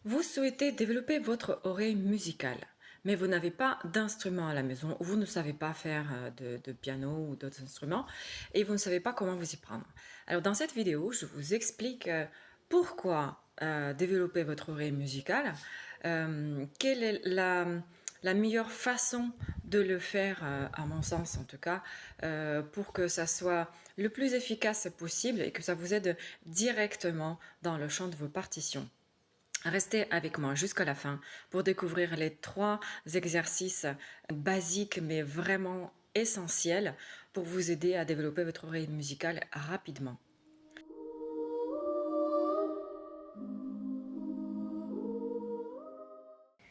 Vous souhaitez développer votre oreille musicale, mais vous n'avez pas d'instrument à la maison, ou vous ne savez pas faire de piano ou d'autres instruments, et vous ne savez pas comment vous y prendre. Alors dans cette vidéo, je vous explique pourquoi développer votre oreille musicale, quelle est la meilleure façon de le faire, à mon sens en tout cas, pour que ça soit le plus efficace possible et que ça vous aide directement dans le chant de vos partitions. Restez avec moi jusqu'à la fin pour découvrir les 3 exercices basiques mais vraiment essentiels pour vous aider à développer votre oreille musicale rapidement.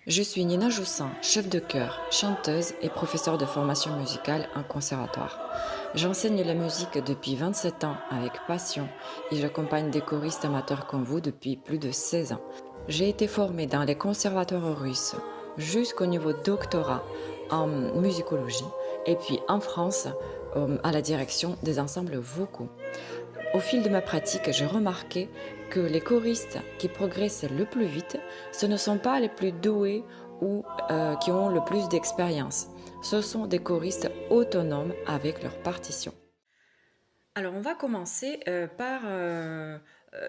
Je suis Nina Joussin, chef de chœur, chanteuse et professeure de formation musicale en conservatoire. J'enseigne la musique depuis 27 ans avec passion et j'accompagne des choristes amateurs comme vous depuis plus de 16 ans. J'ai été formée dans les conservatoires russes jusqu'au niveau doctorat en musicologie et puis en France à la direction des ensembles vocaux. Au fil de ma pratique, j'ai remarqué que les choristes qui progressent le plus vite, ce ne sont pas les plus doués ou qui ont le plus d'expérience. Ce sont des choristes autonomes avec leur partition. Alors, on va commencer par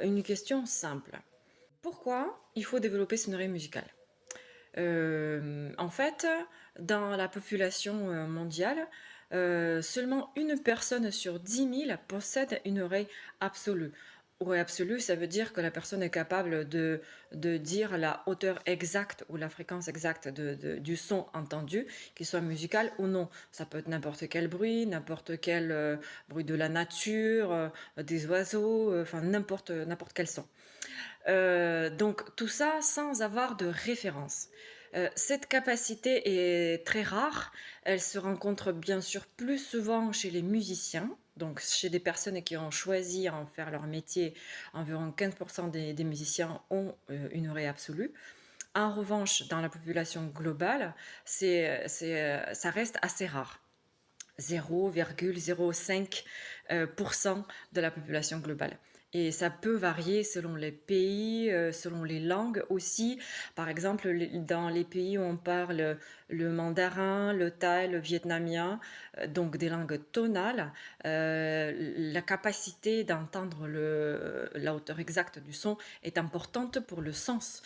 une question simple. Pourquoi il faut développer son oreille musicale? En fait, dans la population mondiale, seulement une personne sur 10 000 possède une oreille absolue. Oreille absolue, ça veut dire que la personne est capable de dire la hauteur exacte ou la fréquence exacte du son entendu, qu'il soit musical ou non. Ça peut être n'importe quel bruit, n'importe quel bruit de la nature, des oiseaux, enfin n'importe quel son. Donc tout ça sans avoir de référence. Cette capacité est très rare. Elle se rencontre bien sûr plus souvent chez les musiciens, donc chez des personnes qui ont choisi à en faire leur métier. Environ 15% des musiciens ont une oreille absolue. En revanche, dans la population globale, ça reste assez rare. 0,05% de la population globale. Et ça peut varier selon les pays, selon les langues aussi. Par exemple, dans les pays où on parle le mandarin, le thaï, le vietnamien, donc des langues tonales, la capacité d'entendre la hauteur exacte du son est importante pour le sens.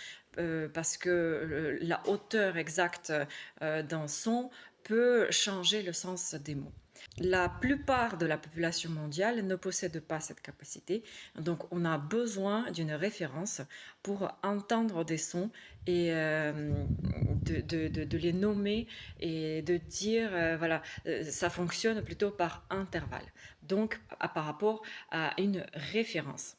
Parce que la hauteur exacte d'un son peut changer le sens des mots. La plupart de la population mondiale ne possède pas cette capacité, donc on a besoin d'une référence pour entendre des sons et de les nommer et de dire, voilà, ça fonctionne plutôt par intervalle, donc par rapport à une référence.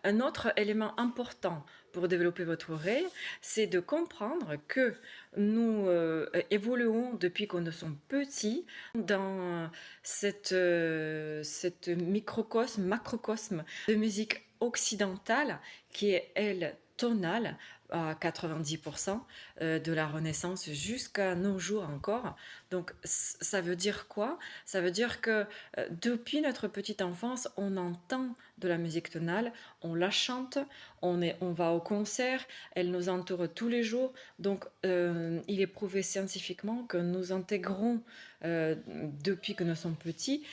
Un autre élément important pour développer votre oreille, c'est de comprendre que nous évoluons depuis qu'on est petits dans cette microcosme, macrocosme de musique occidentale qui est, elle, tonale à 90% de la Renaissance jusqu'à nos jours encore. Donc ça veut dire quoi? Ça veut dire que depuis notre petite enfance, on entend de la musique tonale, on la chante, on va au concert, elle nous entoure tous les jours. Donc il est prouvé scientifiquement que nous intégrons depuis que nous sommes petits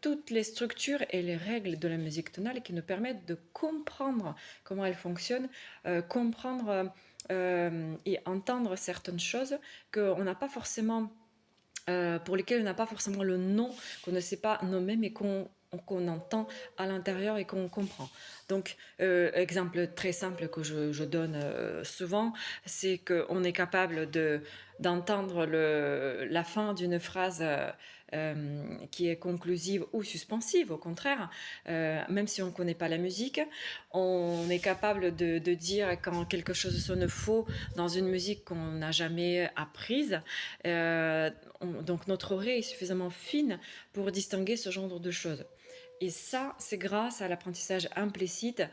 toutes les structures et les règles de la musique tonale qui nous permettent de comprendre comment elle fonctionne, comprendre et entendre certaines choses qu'on n'a pas forcément pour lesquels on n'a pas forcément le nom, qu'on ne sait pas nommer, mais qu'on entend à l'intérieur et qu'on comprend. Donc, exemple très simple que je donne souvent, c'est qu'on est capable d'entendre la fin d'une phrase qui est conclusive ou suspensive, au contraire, même si on ne connaît pas la musique, on est capable de dire quand quelque chose sonne faux dans une musique qu'on n'a jamais apprise. Donc notre oreille est suffisamment fine pour distinguer ce genre de choses. Et ça, c'est grâce à l'apprentissage implicite,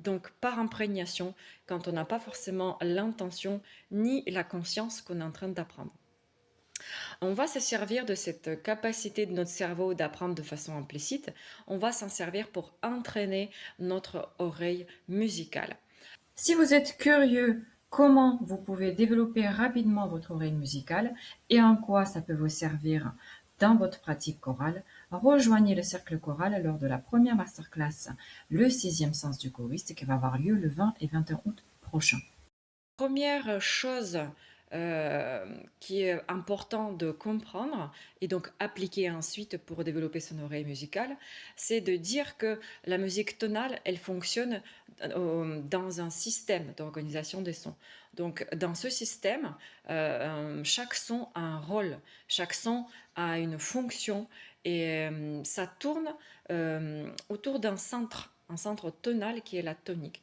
donc par imprégnation, quand on n'a pas forcément l'intention ni la conscience qu'on est en train d'apprendre. On va se servir de cette capacité de notre cerveau d'apprendre de façon implicite, on va s'en servir pour entraîner notre oreille musicale. Si vous êtes curieux comment vous pouvez développer rapidement votre oreille musicale et en quoi ça peut vous servir dans votre pratique chorale, rejoignez le cercle choral lors de la première masterclass, le sixième sens du choriste, qui va avoir lieu le 20 et 21 août prochain. Première chose qui est important de comprendre et donc appliquer ensuite pour développer son oreille musicale, c'est de dire que la musique tonale, elle fonctionne dans un système d'organisation des sons. Donc dans ce système, chaque son a un rôle, chaque son a une fonction et ça tourne autour d'un centre, un centre tonal qui est la tonique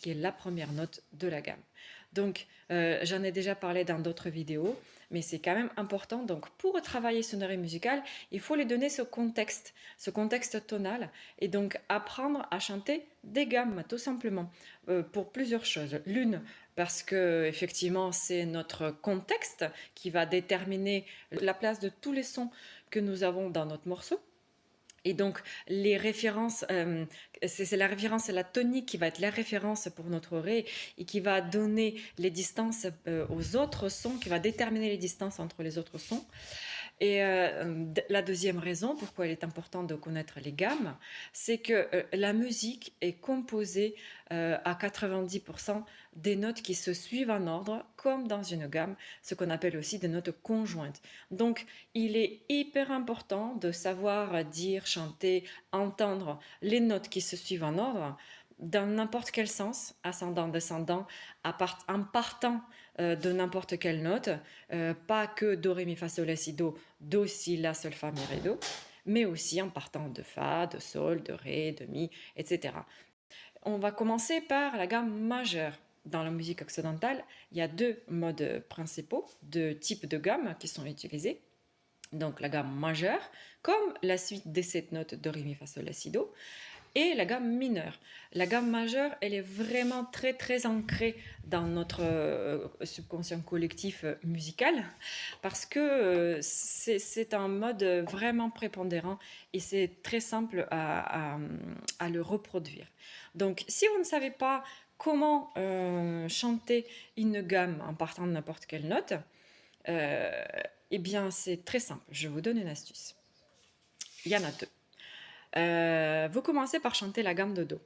qui est la première note de la gamme. Donc, j'en ai déjà parlé dans d'autres vidéos, mais c'est quand même important. Donc, pour travailler son oreille musicale, il faut lui donner ce contexte tonal, et donc apprendre à chanter des gammes, tout simplement, pour plusieurs choses. L'une, parce que effectivement, c'est notre contexte qui va déterminer la place de tous les sons que nous avons dans notre morceau. Et donc, les références, c'est la référence, c'est la tonique qui va être la référence pour notre oreille et qui va donner les distances aux autres sons, qui va déterminer les distances entre les autres sons. Et la deuxième raison pourquoi il est important de connaître les gammes, c'est que la musique est composée à 90% des notes qui se suivent en ordre, comme dans une gamme, ce qu'on appelle aussi des notes conjointes. Donc, il est hyper important de savoir dire, chanter, entendre les notes qui se suivent en ordre dans n'importe quel sens, ascendant, descendant, en partant de n'importe quelle note, pas que do, ré, mi, fa, sol, la, si, do, si, la, sol, fa, mi, ré, do, mais aussi en partant de fa, de sol, de ré, de mi, etc. On va commencer par la gamme majeure. Dans la musique occidentale, il y a deux modes principaux, deux types de gammes qui sont utilisés. Donc la gamme majeure, comme la suite des 7 notes de ré, mi, fa, sol, la, si, do, et la gamme mineure. La gamme majeure, elle est vraiment très très ancrée dans notre subconscient collectif musical, parce que c'est un mode vraiment prépondérant et c'est très simple à le reproduire. Donc si vous ne savez pas comment chanter une gamme en partant de n'importe quelle note, eh bien c'est très simple, je vous donne une astuce. Il y en a deux. Vous commencez par chanter la gamme de Do.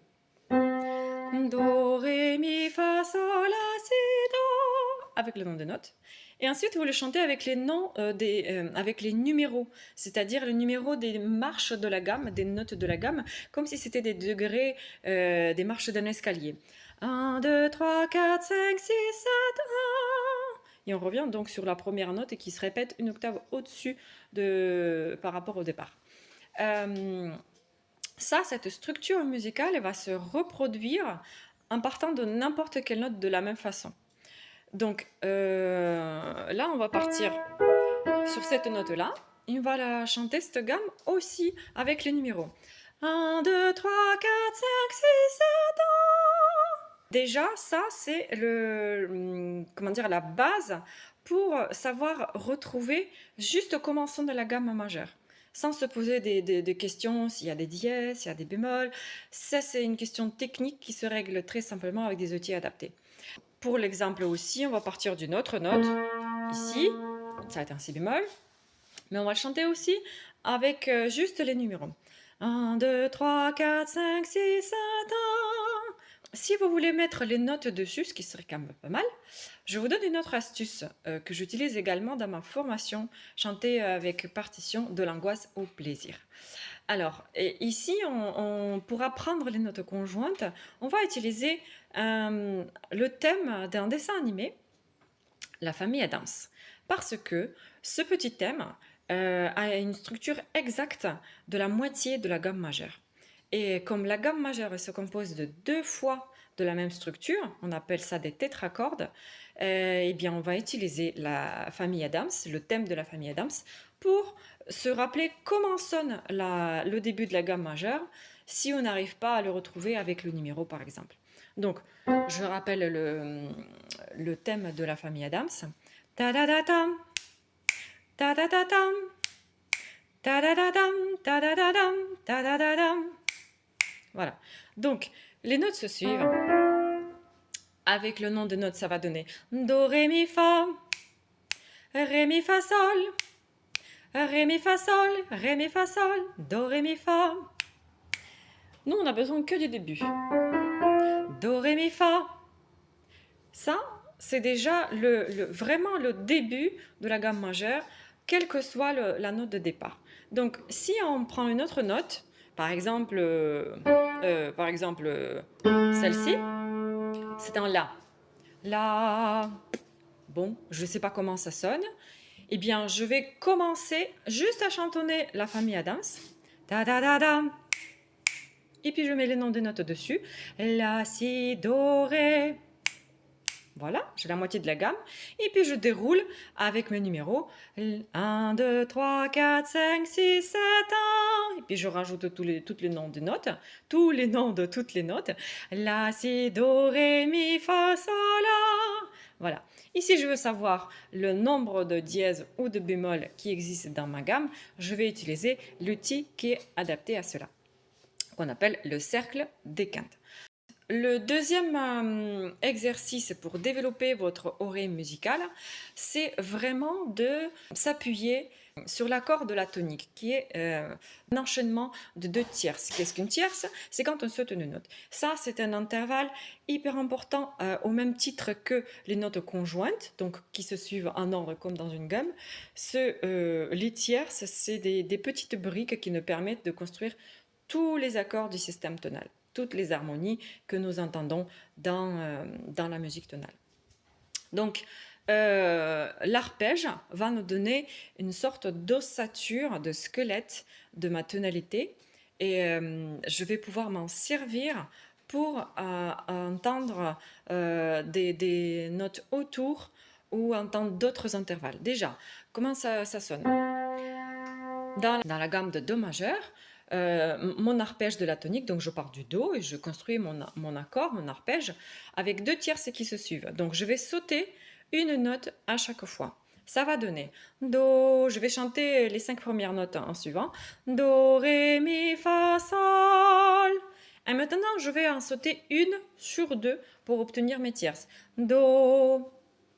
Do, ré, mi, fa, sol, la, si, do, avec le nom des notes. Et ensuite, vous le chantez avec les noms avec les numéros, c'est-à-dire le numéro des marches de la gamme, des notes de la gamme, comme si c'était des degrés, des marches d'un escalier. 1, 2, 3, 4, 5, 6, 7, 1. Et on revient donc sur la première note et qui se répète une octave au-dessus par rapport au départ. Cette structure musicale, elle va se reproduire en partant de n'importe quelle note de la même façon. Donc là, on va partir sur cette note-là. Et on va la chanter, cette gamme, aussi avec les numéros. 1, 2, 3, 4, 5, 6, 7, 1. Déjà, ça, c'est la base pour savoir retrouver juste comment sonne la gamme majeure, sans se poser des questions s'il y a des dièses, s'il y a des bémols. Ça, c'est une question technique qui se règle très simplement avec des outils adaptés. Pour l'exemple aussi, on va partir d'une autre note, ici, ça va être un si bémol, mais on va le chanter aussi avec juste les numéros. 1, 2, 3, 4, 5, 6, 7, 1. Si vous voulez mettre les notes dessus, ce qui serait quand même pas mal, je vous donne une autre astuce que j'utilise également dans ma formation Chanter avec partition de l'angoisse au plaisir. Alors, ici, pour apprendre les notes conjointes, on va utiliser le thème d'un dessin animé, La famille Adams, parce que ce petit thème a une structure exacte de la moitié de la gamme majeure. Et comme la gamme majeure se compose de 2 fois de la même structure, on appelle ça des tétracordes, eh bien on va utiliser la famille Adams, le thème de la famille Adams, pour se rappeler comment sonne le début de la gamme majeure si on n'arrive pas à le retrouver avec le numéro par exemple. Donc, je rappelle le thème de la famille Adams. Ta da da tam, ta da da tam, ta da da dam, ta da da dam, ta da da dam. Voilà. Donc, les notes se suivent avec le nom de note, ça va donner Do, Ré, Mi, Fa, Sol, Ré, Mi, Fa, Sol, Ré, Mi, Fa, Sol, Do, Ré, Mi, Fa. Nous, on a besoin que du début. Do, Ré, Mi, Fa. Ça, c'est déjà vraiment le début de la gamme majeure, quelle que soit la note de départ. Donc, si on prend une autre note, par exemple, celle-ci, c'est un La. La. Bon, je ne sais pas comment ça sonne. Eh bien, je vais commencer juste à chantonner la famille Adams. Da da da da. Et puis je mets les noms des notes dessus. La, si, do, ré. Voilà, j'ai la moitié de la gamme. Et puis je déroule avec mes numéros. 1, 2, 3, 4, 5, 6, 7, 1. Et puis je rajoute tous les noms des notes. Tous les noms de toutes les notes. La, si, do, ré, mi, fa, sol, la. Voilà. Ici, je veux savoir le nombre de dièses ou de bémols qui existent dans ma gamme. Je vais utiliser l'outil qui est adapté à cela, qu'on appelle le cercle des quintes. Le deuxième exercice pour développer votre oreille musicale, c'est vraiment de s'appuyer sur l'accord de la tonique, qui est un enchaînement de 2 tierces. Qu'est-ce qu'une tierce? C'est quand on saute une note. Ça, c'est un intervalle hyper important, au même titre que les notes conjointes, donc qui se suivent en ordre comme dans une gamme. Les tierces, c'est des petites briques qui nous permettent de construire tous les accords du système tonal, toutes les harmonies que nous entendons dans la musique tonale. Donc, l'arpège va nous donner une sorte d'ossature, de squelette de ma tonalité, et je vais pouvoir m'en servir pour entendre des notes autour ou entendre d'autres intervalles. Déjà, comment ça sonne? Dans la gamme de Do majeur, mon arpège de la tonique, donc je pars du Do et je construis mon accord, mon arpège, avec 2 tierces qui se suivent. Donc je vais sauter une note à chaque fois. Ça va donner Do, je vais chanter les 5 premières notes en suivant. Do, Ré, Mi, Fa, Sol. Et maintenant, je vais en sauter une sur 2 pour obtenir mes tierces. Do,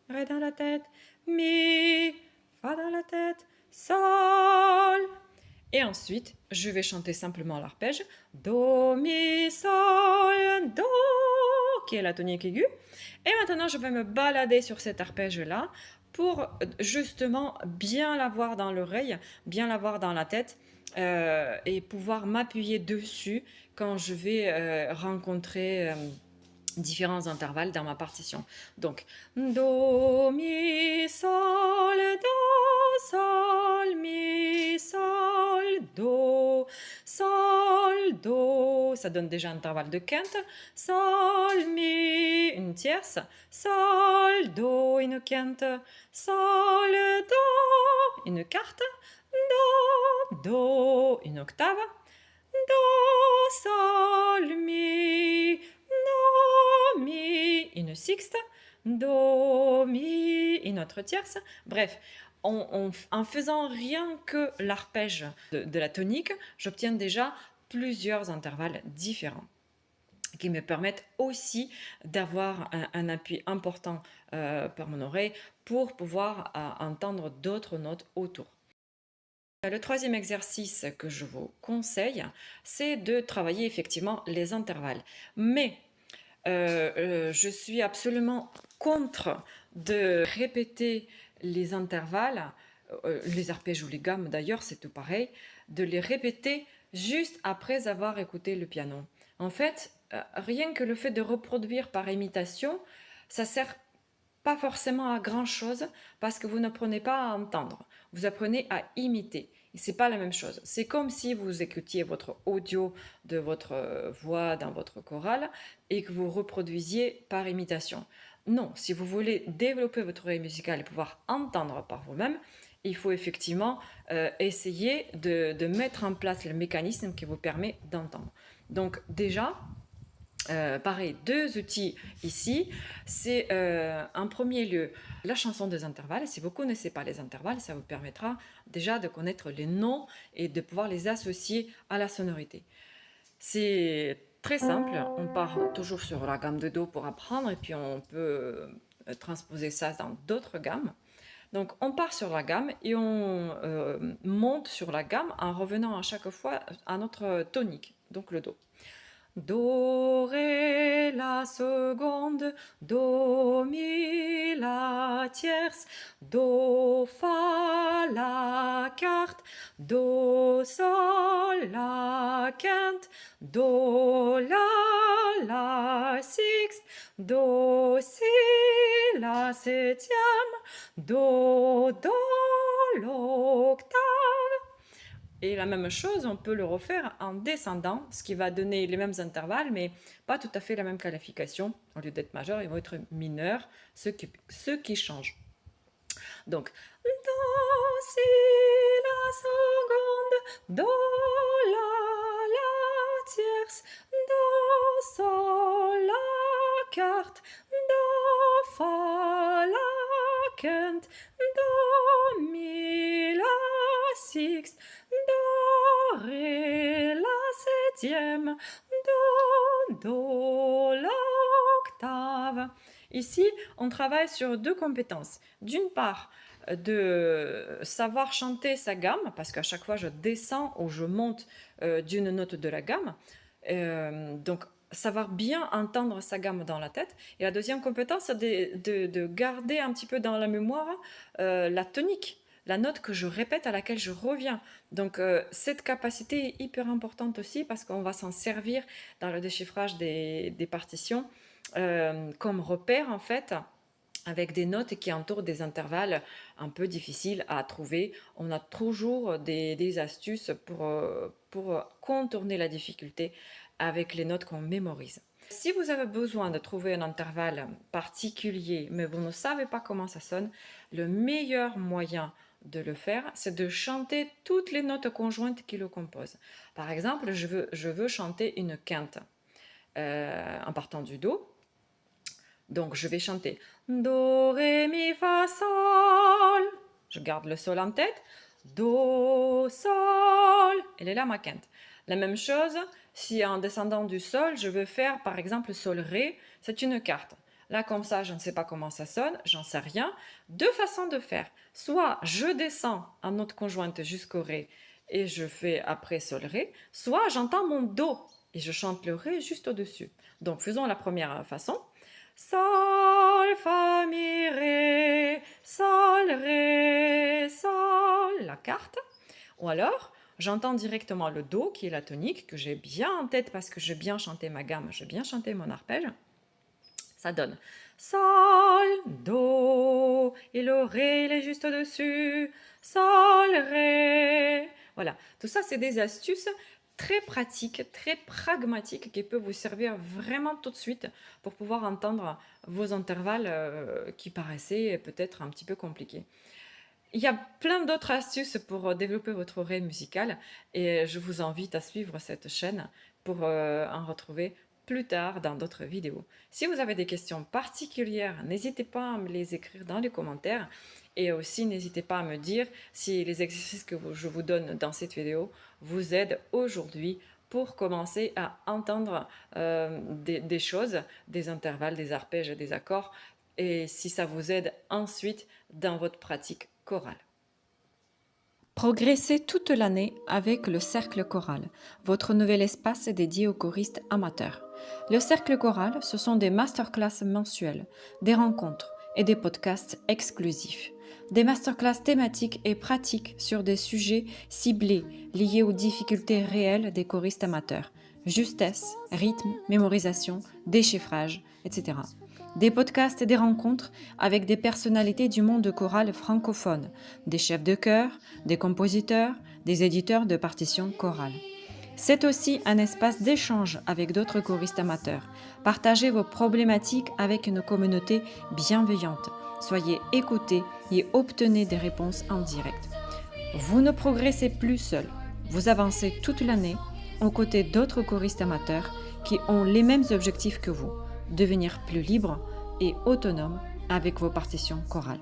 Ré dans la tête, Mi, Fa dans la tête, Sol. Et ensuite, je vais chanter simplement l'arpège Do, Mi, Sol, Do, qui est la tonique aiguë. Et maintenant, je vais me balader sur cet arpège-là pour justement bien l'avoir dans l'oreille, bien l'avoir dans la tête et pouvoir m'appuyer dessus quand je vais rencontrer différents intervalles dans ma partition. Donc, Do, Mi, Sol, Do, Sol, Mi, Sol, Do, Sol, Do. Ça donne déjà un intervalle de quinte. Sol, Mi, une tierce. Sol, Do, une quinte. Sol, Do, une quarte. Do, une octave. Do, Sol, Mi, Do, Mi, une sixte, Do, Mi, une autre tierce. Bref, en faisant rien que l'arpège de la tonique, j'obtiens déjà plusieurs intervalles différents qui me permettent aussi d'avoir un appui important par mon oreille pour pouvoir entendre d'autres notes autour. Le troisième exercice que je vous conseille, c'est de travailler effectivement les intervalles. Mais je suis absolument contre de répéter les intervalles, les arpèges ou les gammes d'ailleurs, c'est tout pareil, de les répéter juste après avoir écouté le piano. En fait, rien que le fait de reproduire par imitation, ça sert pas forcément à grand chose parce que vous n'apprenez pas à entendre, vous apprenez à imiter. Et c'est pas la même chose. C'est comme si vous écoutiez votre audio de votre voix dans votre chorale et que vous reproduisiez par imitation. Non, si vous voulez développer votre oreille musicale et pouvoir entendre par vous-même, il faut effectivement essayer de mettre en place le mécanisme qui vous permet d'entendre. Donc déjà, pareil, 2 outils ici. C'est en premier lieu la chanson des intervalles. Si vous ne connaissez pas les intervalles, ça vous permettra déjà de connaître les noms et de pouvoir les associer à la sonorité. C'est Très simple, on part toujours sur la gamme de Do pour apprendre et puis on peut transposer ça dans d'autres gammes. Donc on part sur la gamme et on monte sur la gamme en revenant à chaque fois à notre tonique, donc le Do. Do, ré, la seconde, do, mi, la tierce, do, fa, la quarte, do, sol, la quinte, do, la sixte, do, si, la septième, do, l'octave. Et la même chose, on peut le refaire en descendant, ce qui va donner les mêmes intervalles, mais pas tout à fait la même qualification. Au lieu d'être majeur, ils vont être mineurs, ce qui change. Donc, do, si, la seconde, do, la tierce, do, sol, la quarte, do, fa, la quinte, do, mi, la sixte, do, ré, la septième, do, l'octave. Ici, on travaille sur deux compétences. D'une part, de savoir chanter sa gamme, parce qu'à chaque fois, je descends ou je monte d'une note de la gamme. Donc, savoir bien entendre sa gamme dans la tête. Et la deuxième compétence, c'est de garder un petit peu dans la mémoire la tonique, la note que je répète, à laquelle je reviens. Donc cette capacité est hyper importante aussi parce qu'on va s'en servir dans le déchiffrage des partitions comme repère en fait, avec des notes qui entourent des intervalles un peu difficiles à trouver. On a toujours des astuces pour contourner la difficulté avec les notes qu'on mémorise. Si vous avez besoin de trouver un intervalle particulier, mais vous ne savez pas comment ça sonne, le meilleur moyen de le faire, c'est de chanter toutes les notes conjointes qui le composent. Par exemple, je veux chanter une quinte en partant du Do. Donc, je vais chanter Do, ré, mi, fa, sol. Je garde le sol en tête. Do, sol. Elle est là ma quinte. La même chose, si en descendant du sol, je veux faire par exemple sol, ré, c'est une carte. Là, comme ça, je ne sais pas comment ça sonne, j'en sais rien. Deux façons de faire. Soit je descends en note conjointe jusqu'au ré et je fais après sol, ré. Soit j'entends mon do et je chante le ré juste au-dessus. Donc, faisons la première façon. Sol, fa, mi, ré, sol, la carte. Ou alors, j'entends directement le do, qui est la tonique, que j'ai bien en tête parce que j'ai bien chanté ma gamme, j'ai bien chanté mon arpège. Ça donne sol, do, et le ré, il est juste au-dessus, sol, ré. Voilà, tout ça, c'est des astuces très pratiques, très pragmatiques qui peuvent vous servir vraiment tout de suite pour pouvoir entendre vos intervalles qui paraissaient peut-être un petit peu compliqués. Il y a plein d'autres astuces pour développer votre oreille musicale et je vous invite à suivre cette chaîne pour en retrouver plus tard dans d'autres vidéos. Si vous avez des questions particulières, n'hésitez pas à me les écrire dans les commentaires et aussi n'hésitez pas à me dire si les exercices que je vous donne dans cette vidéo vous aident aujourd'hui pour commencer à entendre des choses, des intervalles, des arpèges, des accords et si ça vous aide ensuite dans votre pratique chorale. Progressez toute l'année avec le Cercle Choral, votre nouvel espace dédié aux choristes amateurs. Le Cercle Choral, ce sont des masterclass mensuelles, des rencontres et des podcasts exclusifs. Des masterclass thématiques et pratiques sur des sujets ciblés liés aux difficultés réelles des choristes amateurs. Justesse, rythme, mémorisation, déchiffrage, etc. Des podcasts et des rencontres avec des personnalités du monde choral francophone, des chefs de chœur, des compositeurs, des éditeurs de partitions chorales. C'est aussi un espace d'échange avec d'autres choristes amateurs. Partagez vos problématiques avec une communauté bienveillante. Soyez écoutés et obtenez des réponses en direct. Vous ne progressez plus seul. Vous avancez toute l'année aux côtés d'autres choristes amateurs qui ont les mêmes objectifs que vous. Devenir plus libre et autonome avec vos partitions chorales.